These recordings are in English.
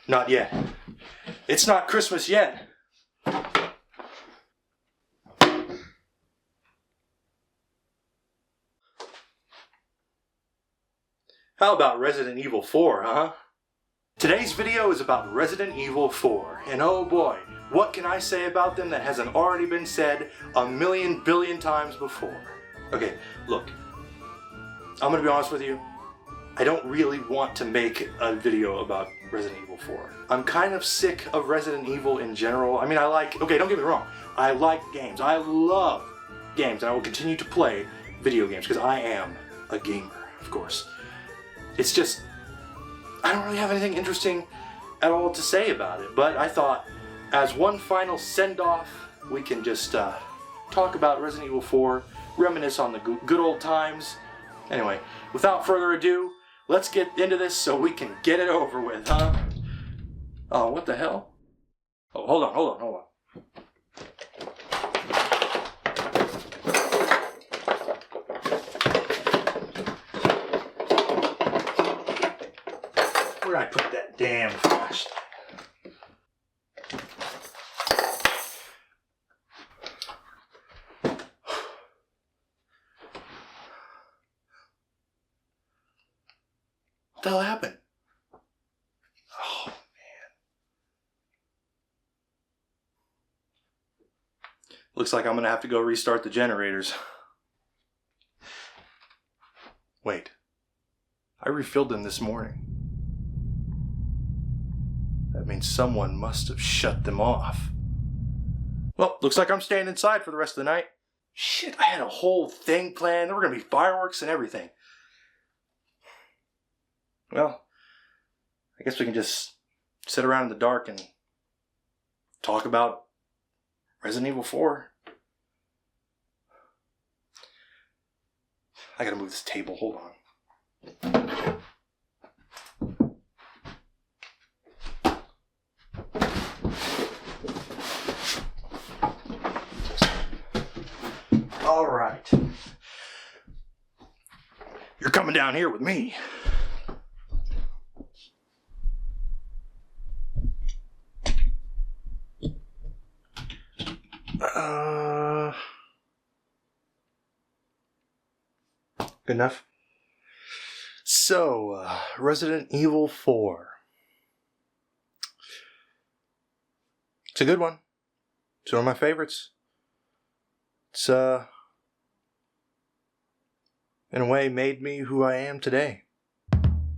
Not yet. It's not Christmas yet. How about Resident Evil 4, huh? Today's video is about Resident Evil 4, and oh boy, what can I say about them that hasn't already been said a million billion times before? Okay, look, I'm gonna be honest with you. I don't really want to make a video about Resident Evil 4. I'm kind of sick of Resident Evil in general. I mean, okay, don't get me wrong. I like games. I love games, and I will continue to play video games because I am a gamer, of course. It's just, I don't really have anything interesting at all to say about it, but I thought as one final send-off, we can just talk about Resident Evil 4, reminisce on the good old times. Anyway, without further ado, let's get into this so we can get it over with, huh? Oh, what the hell? Oh, hold on. Where did I put that damn flashlight? What the hell happened? Oh, man. Looks like I'm gonna have to go restart the generators. Wait. I refilled them this morning. That means someone must have shut them off. Well, looks like I'm staying inside for the rest of the night. Shit, I had a whole thing planned. There were gonna be fireworks and everything. Well, I guess we can just sit around in the dark and talk about Resident Evil 4. I gotta move this table, hold on. All right. You're coming down here with me. Good enough? So, Resident Evil 4. It's a good one. It's one of my favorites. It's, in a way, made me who I am today.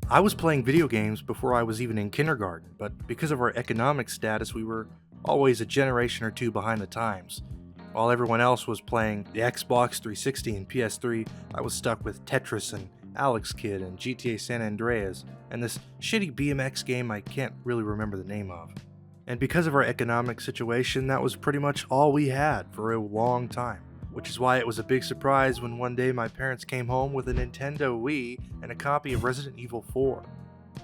I was playing video games before I was even in kindergarten, but because of our economic status, we were always a generation or two behind the times. While everyone else was playing the Xbox 360 and PS3, I was stuck with Tetris and Alex Kidd and GTA San Andreas, and this shitty BMX game I can't really remember the name of. And because of our economic situation, that was pretty much all we had for a long time. Which is why it was a big surprise when one day my parents came home with a Nintendo Wii and a copy of Resident Evil 4.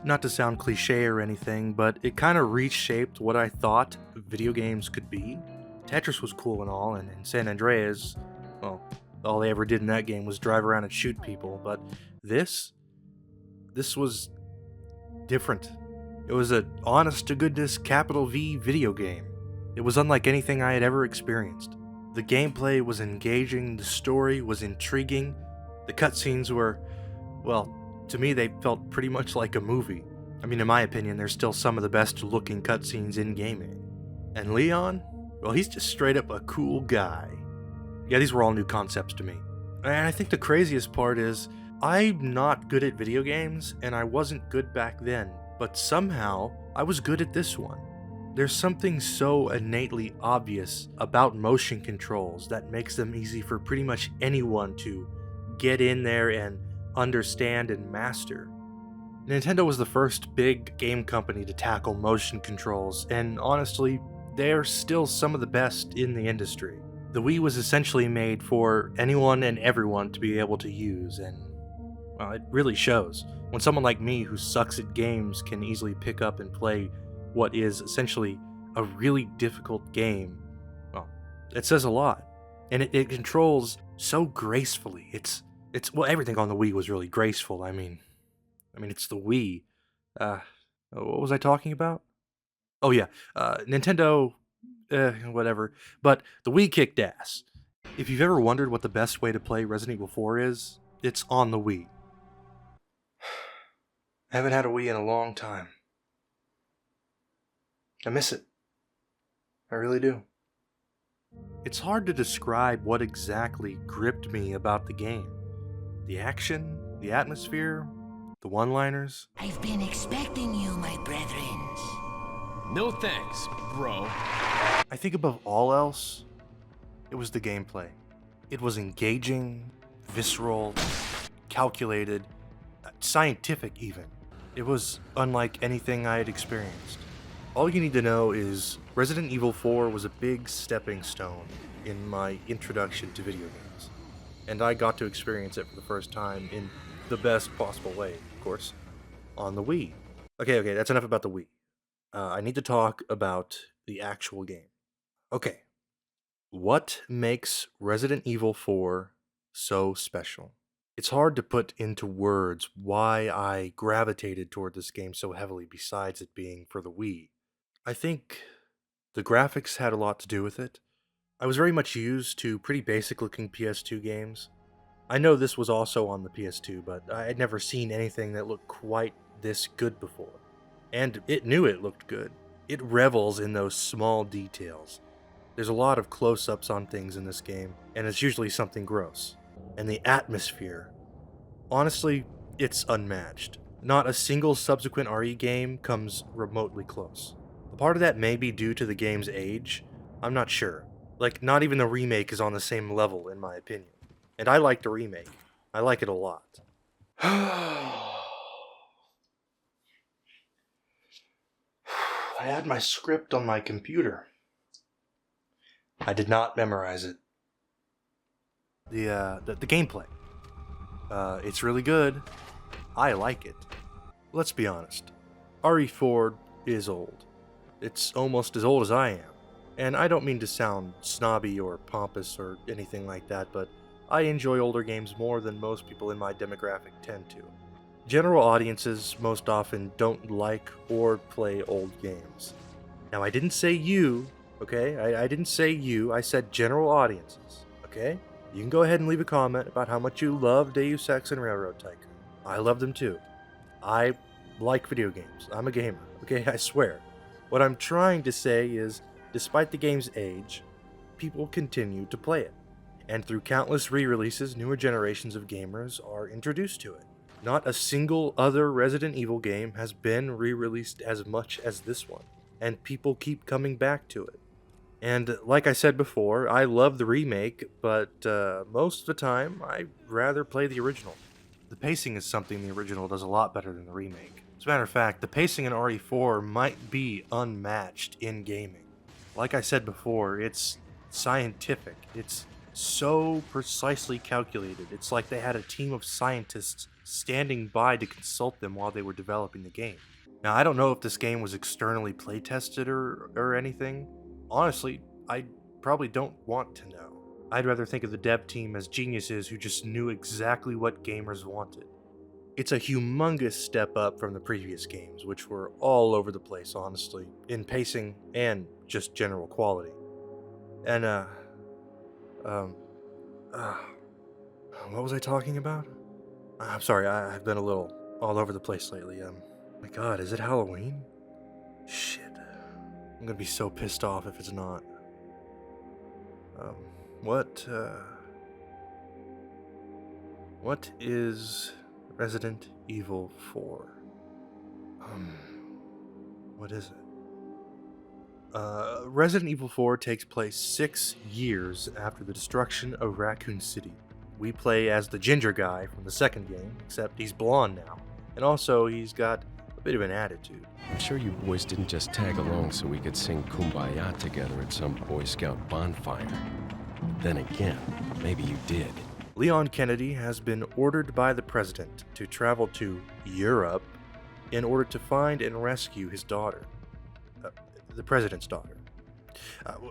Not to sound cliche or anything, but it kind of reshaped what I thought video games could be. Tetris was cool and all, and in San Andreas, well, all they ever did in that game was drive around and shoot people, but this was different. It was an honest-to-goodness capital V video game. It was unlike anything I had ever experienced. The gameplay was engaging, the story was intriguing, the cutscenes were, well, to me they felt pretty much like a movie. I mean, in my opinion, they're still some of the best looking cutscenes in gaming. And Leon? Well, he's just straight up a cool guy. Yeah, these were all new concepts to me. And I think the craziest part is, I'm not good at video games, and I wasn't good back then, but somehow, I was good at this one. There's something so innately obvious about motion controls that makes them easy for pretty much anyone to get in there and understand and master. Nintendo was the first big game company to tackle motion controls, and honestly, they're still some of the best in the industry. The Wii was essentially made for anyone and everyone to be able to use, and, well, it really shows. When someone like me who sucks at games can easily pick up and play what is essentially a really difficult game, well, it says a lot. And it controls so gracefully. It's well, everything on the Wii was really graceful. I mean, it's the Wii. What was I talking about? Oh yeah, Nintendo, whatever. But the Wii kicked ass. If you've ever wondered what the best way to play Resident Evil 4 is, it's on the Wii. I haven't had a Wii in a long time. I miss it. I really do. It's hard to describe what exactly gripped me about the game. The action, the atmosphere, the one-liners. I've been expecting you, my brethren. No thanks, bro. I think above all else, it was the gameplay. It was engaging, visceral, calculated, scientific even. It was unlike anything I had experienced. All you need to know is Resident Evil 4 was a big stepping stone in my introduction to video games. And I got to experience it for the first time in the best possible way, of course, on the Wii. Okay, that's enough about the Wii. I need to talk about the actual game. Okay, what makes Resident Evil 4 so special? It's hard to put into words why I gravitated toward this game so heavily besides it being for the Wii. I think the graphics had a lot to do with it. I was very much used to pretty basic looking PS2 games. I know this was also on the PS2, but I had never seen anything that looked quite this good before. And it knew it looked good. It revels in those small details. There's a lot of close-ups on things in this game, and it's usually something gross. And the atmosphere, honestly, it's unmatched. Not a single subsequent RE game comes remotely close. A part of that may be due to the game's age. I'm not sure. Like, not even the remake is on the same level, in my opinion. And I like the remake. I like it a lot. I had my script on my computer. I did not memorize it. The gameplay. It's really good. I like it. Let's be honest. RE4 is old. It's almost as old as I am. And I don't mean to sound snobby or pompous or anything like that, but I enjoy older games more than most people in my demographic tend to. General audiences most often don't like or play old games. Now, I didn't say you, okay? I didn't say you, I said general audiences, okay? You can go ahead and leave a comment about how much you love Deus Ex and Railroad Tycoon. I love them too. I like video games. I'm a gamer, okay? I swear. What I'm trying to say is, despite the game's age, people continue to play it. And through countless re-releases, newer generations of gamers are introduced to it. Not a single other Resident Evil game has been re-released as much as this one, and people keep coming back to it. And like I said before, I love the remake, but most of the time, I'd rather play the original. The pacing is something the original does a lot better than the remake. As a matter of fact, the pacing in RE4 might be unmatched in gaming. Like I said before, it's scientific. It's so precisely calculated. It's like they had a team of scientists standing by to consult them while they were developing the game. Now, I don't know if this game was externally playtested or anything. Honestly, I probably don't want to know. I'd rather think of the dev team as geniuses who just knew exactly what gamers wanted. It's a humongous step up from the previous games, which were all over the place, honestly, in pacing and just general quality. And, what was I talking about? I'm sorry, I've been a little all over the place lately. My god, is it Halloween? Shit. I'm gonna be so pissed off if it's not. What is Resident Evil 4? What is it? Resident Evil 4 takes place 6 years after the destruction of Raccoon City. We play as the ginger guy from the second game, except he's blonde now. And also, he's got a bit of an attitude. I'm sure you boys didn't just tag along so we could sing Kumbaya together at some Boy Scout bonfire. But then again, maybe you did. Leon Kennedy has been ordered by the president to travel to Europe in order to find and rescue his daughter. The president's daughter.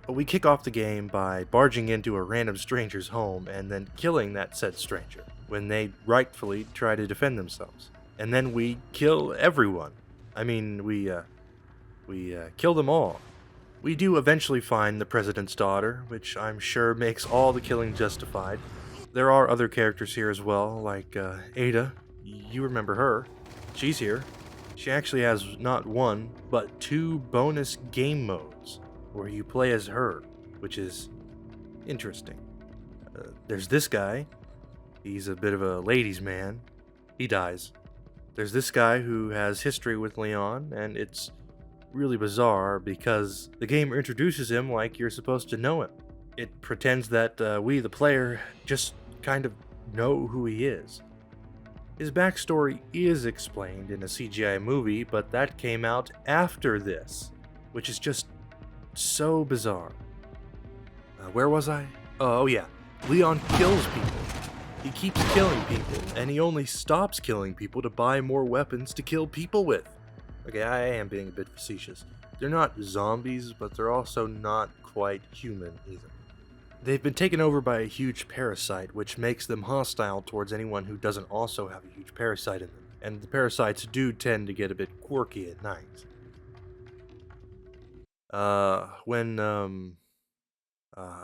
We kick off the game by barging into a random stranger's home and then killing that said stranger when they rightfully try to defend themselves. And then we kill everyone. I mean, we We kill them all. We do eventually find the president's daughter, which I'm sure makes all the killing justified. There are other characters here as well, like Ada. You remember her. She's here. She actually has not one, but 2 bonus game modes where you play as her, which is interesting. There's this guy. He's a bit of a ladies' man. He dies. There's this guy who has history with Leon, and it's really bizarre because the game introduces him like you're supposed to know him. It pretends that we, the player, just kind of know who he is. His backstory is explained in a CGI movie, but that came out after this, which is just so bizarre. Where was I? Oh yeah, Leon kills people. He keeps killing people, and he only stops killing people to buy more weapons to kill people with. Okay, I am being a bit facetious. They're not zombies, but they're also not quite human either. They've been taken over by a huge parasite, which makes them hostile towards anyone who doesn't also have a huge parasite in them. And the parasites do tend to get a bit quirky at night. When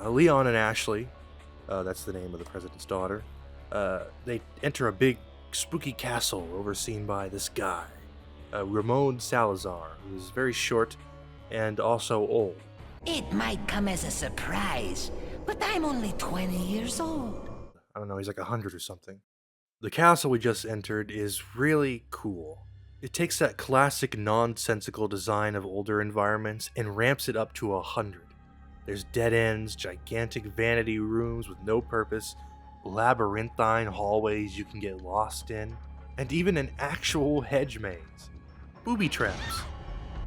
Leon and Ashley, that's the name of the president's daughter, they enter a big spooky castle overseen by this guy, Ramon Salazar, who's very short and also old. It might come as a surprise, but I'm only 20 years old. I don't know, he's like 100 or something. The castle we just entered is really cool. It takes that classic nonsensical design of older environments and ramps it up to 100. There's dead ends, gigantic vanity rooms with no purpose, labyrinthine hallways you can get lost in, and even an actual hedge maze. Booby traps.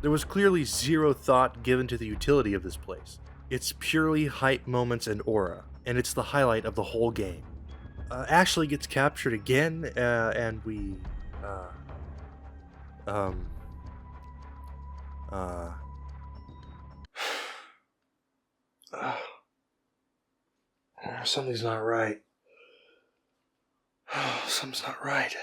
There was clearly zero thought given to the utility of this place. It's purely hype moments and aura, and it's the highlight of the whole game. Ashley gets captured again, and we, something's not right. Something's not right.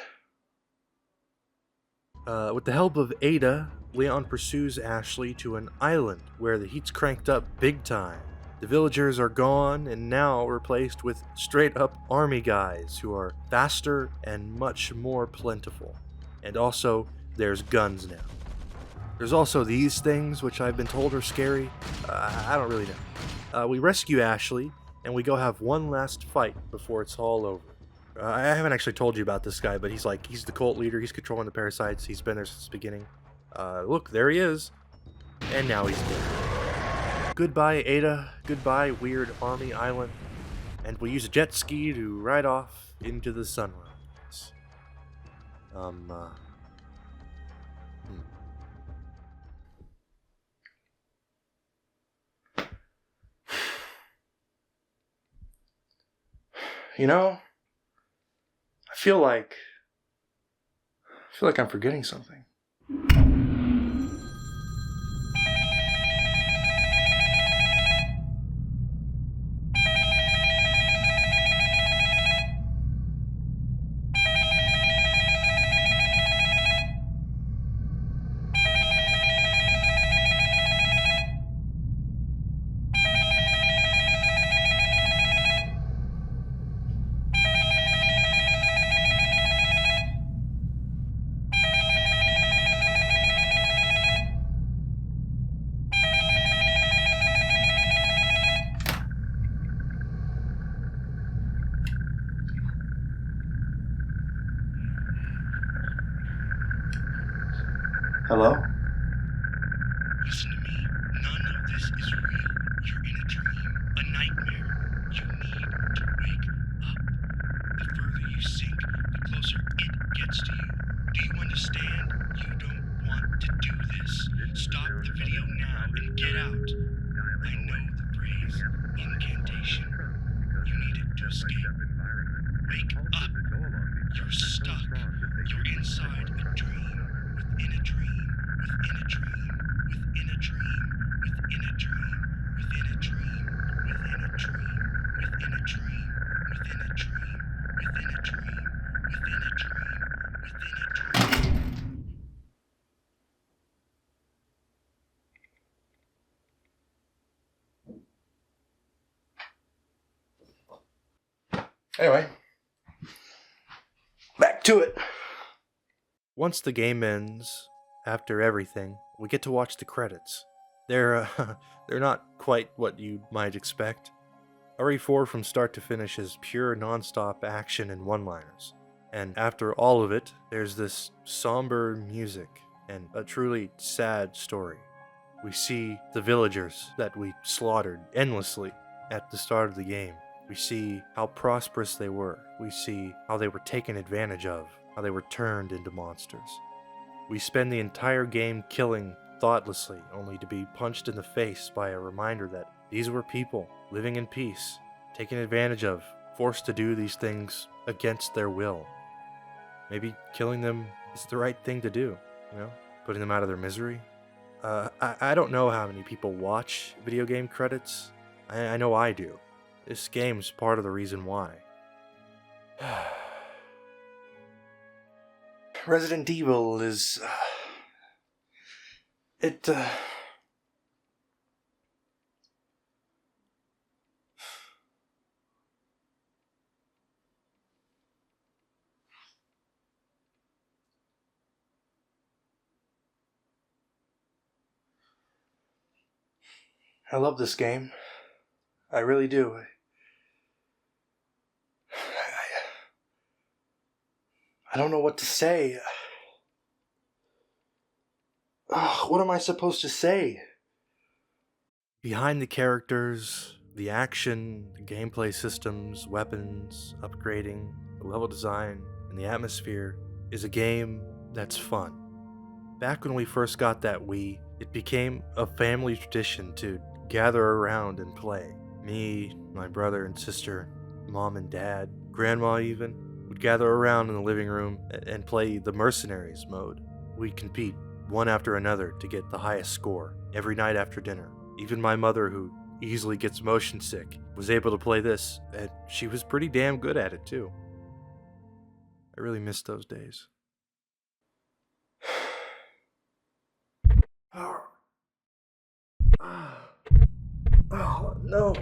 With the help of Ada, Leon pursues Ashley to an island where the heat's cranked up big time. The villagers are gone and now replaced with straight up army guys who are faster and much more plentiful. And also, there's guns now. There's also these things which I've been told are scary. I don't really know. We rescue Ashley and we go have one last fight before it's all over. I haven't actually told you about this guy, but he's the cult leader. He's controlling the parasites. He's been there since the beginning. Look, there he is. And now he's dead. Goodbye, Ada. Goodbye, weird army island. And we'll use a jet ski to ride off into the sunrise. You know, I feel like I'm forgetting something. Hello? Listen to me. None of this is real. You're in a dream, a nightmare. You need to wake up. The further you sink, the closer it gets to you. Do you understand? You don't want to do this. Stop the video now and get out. I know the phrase, incantation. You need it to escape. Wake up. You're stuck. You're inside a dream, within a dream, Anyway, back to it. Once the game ends, after everything, we get to watch the credits. They're they're not quite what you might expect. RE4 from start to finish is pure non-stop action and one-liners. And after all of it, there's this somber music and a truly sad story. We see the villagers that we slaughtered endlessly at the start of the game. We see how prosperous they were. We see how they were taken advantage of, how they were turned into monsters. We spend the entire game killing thoughtlessly, only to be punched in the face by a reminder that these were people living in peace, taken advantage of, forced to do these things against their will. Maybe killing them is the right thing to do, putting them out of their misery. I don't know how many people watch video game credits. I know I do. This game's part of the reason why. Resident Evil is... I love this game. I really do. I don't know what to say. What am I supposed to say? Behind the characters, the action, the gameplay systems, weapons, upgrading, the level design, and the atmosphere is a game that's fun. Back when we first got that Wii, it became a family tradition to gather around and play. Me, my brother and sister, mom and dad, grandma even, would gather around in the living room and play the Mercenaries mode. We'd compete one after another to get the highest score every night after dinner. Even my mother, who easily gets motion sick, was able to play this, and she was pretty damn good at it too. I really miss those days. Oh no.